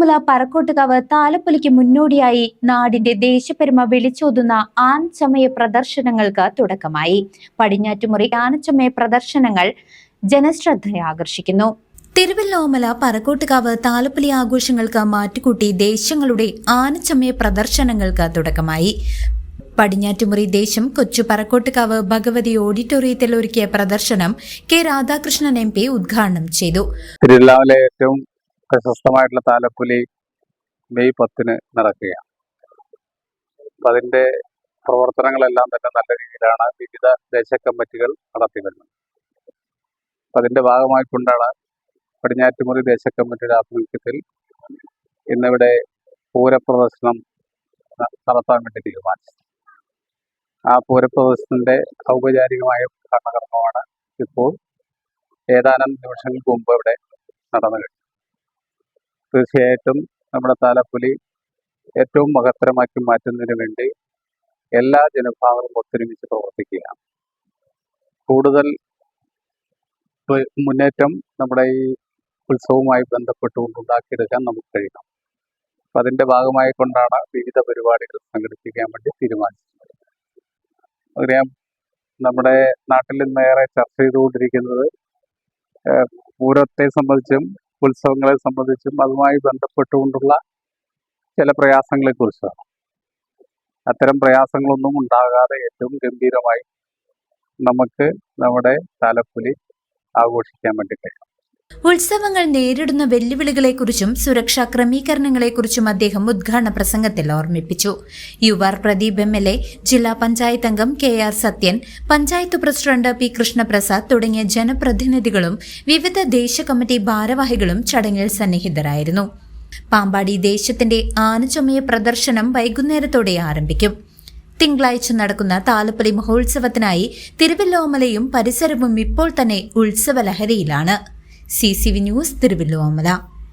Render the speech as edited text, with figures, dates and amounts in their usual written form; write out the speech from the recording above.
തിരുവല്ലോമല പറക്കോട്ടുകാവ് താലപ്പൊലിക്ക് മുന്നോടിയായി നാടിന്റെ ദേശപ്പെരുമ വിളിച്ചോതുന്ന ആനച്ചമയ പ്രദർശനങ്ങൾക്ക് തുടക്കമായി. പടിഞ്ഞാറ്റുമുറി ആനച്ചമയ പ്രദർശനങ്ങൾ ജനശ്രദ്ധയാകർഷിക്കുന്നു. തിരുവല്ലോമല പറക്കോട്ടുകാവ് താലപ്പൊലി ആഘോഷങ്ങൾക്ക് മാറ്റുകൂട്ടി ദേശങ്ങളുടെ ആനച്ചമയ പ്രദർശനങ്ങൾക്ക് തുടക്കമായി. പടിഞ്ഞാറ്റുമുറി ദേശം കൊച്ചു പറക്കോട്ടുകാവ് ഭഗവതി ഓഡിറ്റോറിയത്തിൽ ഒരുക്കിയ പ്രദർശനം കെ രാധാകൃഷ്ണൻ MP ഉദ്ഘാടനം ചെയ്തു. തിരുവല്ലോമല ഏറ്റവും പ്രശസ്തമായിട്ടുള്ള താലപ്പൊലി മെയ് 10 നടക്കുകയാണ്. അതിന്റെ പ്രവർത്തനങ്ങളെല്ലാം തന്നെ നല്ല രീതിയിലാണ് വിവിധ ദേശ കമ്മിറ്റികൾ നടത്തി വരുന്നത്. അതിന്റെ ഭാഗമായിക്കൊണ്ടാണ് പടിഞ്ഞാറ്റുമുറി ദേശ കമ്മിറ്റിയുടെ ആഭിമുഖ്യത്തിൽ ഇന്നിവിടെ പൂരപ്രദർശനം നടത്താൻ വേണ്ടി തീരുമാനിച്ചത്. ആ പൂരപ്രദർശനത്തിന്റെ ഔപചാരികമായ ഉദ്ഘാടന കർമ്മമാണ് ഇപ്പോൾ ഏതാനും നിമിഷങ്ങൾക്ക് മുമ്പ് ഇവിടെ നടന്നു കഴിഞ്ഞു. തീർച്ചയായിട്ടും നമ്മുടെ താലപ്പൊലി ഏറ്റവും മഹത്തരമാക്കി മാറ്റുന്നതിന് വേണ്ടി എല്ലാ ജനവിഭാഗങ്ങളും ഒത്തൊരുമിച്ച് പ്രവർത്തിക്കുകയാണ്. കൂടുതൽ മുന്നേറ്റം നമ്മുടെ ഈ ഉത്സവവുമായി ബന്ധപ്പെട്ടുകൊണ്ട് ഉണ്ടാക്കിയെടുക്കാൻ നമുക്ക് കഴിയണം. അപ്പം അതിൻ്റെ ഭാഗമായി കൊണ്ടാണ് വിവിധ പരിപാടികൾ സംഘടിപ്പിക്കാൻ വേണ്ടി തീരുമാനിച്ചത്. അറിയാം, നമ്മുടെ നാട്ടിൽ നിന്ന് ഏറെ ചർച്ച ചെയ്തുകൊണ്ടിരിക്കുന്നത് പൂരത്തെ സംബന്ധിച്ചും ഉത്സവങ്ങളെ സംബന്ധിച്ചും അതുമായി ബന്ധപ്പെട്ടുകൊണ്ടുള്ള ചില പ്രയാസങ്ങളെക്കുറിച്ചാണ്. അത്തരം പ്രയാസങ്ങളൊന്നും ഉണ്ടാകാതെ ഏറ്റവും ഗംഭീരമായി നമുക്ക് നമ്മുടെ താലപ്പൊലി ആഘോഷിക്കാൻ വേണ്ടി കഴിയും. ഉത്സവങ്ങൾ നേരിടുന്ന വെല്ലുവിളികളെക്കുറിച്ചും സുരക്ഷാ ക്രമീകരണങ്ങളെക്കുറിച്ചും അദ്ദേഹം ഉദ്ഘാടന പ്രസംഗത്തിൽ ഓർമ്മിപ്പിച്ചു. യുവാർ പ്രദീപ് MLA, ജില്ലാ പഞ്ചായത്ത് അംഗം KR Sathyan, panchayat president P Krishnaprasad തുടങ്ങിയ ജനപ്രതിനിധികളും വിവിധ ദേശ കമ്മിറ്റി ഭാരവാഹികളും ചടങ്ങിൽ സന്നിഹിതരായിരുന്നു. പാമ്പാടി ദേശത്തിന്റെ ആനച്ചമയ പ്രദർശനം വൈകുന്നേരത്തോടെ ആരംഭിക്കും. തിങ്കളാഴ്ച നടക്കുന്ന താലപ്പൊലി മഹോത്സവത്തിനായി തിരുവല്ലോമലയും പരിസരവും ഇപ്പോൾ തന്നെ ഉത്സവ ലഹരിയിലാണ്. CCV news, Thiruvilwamala.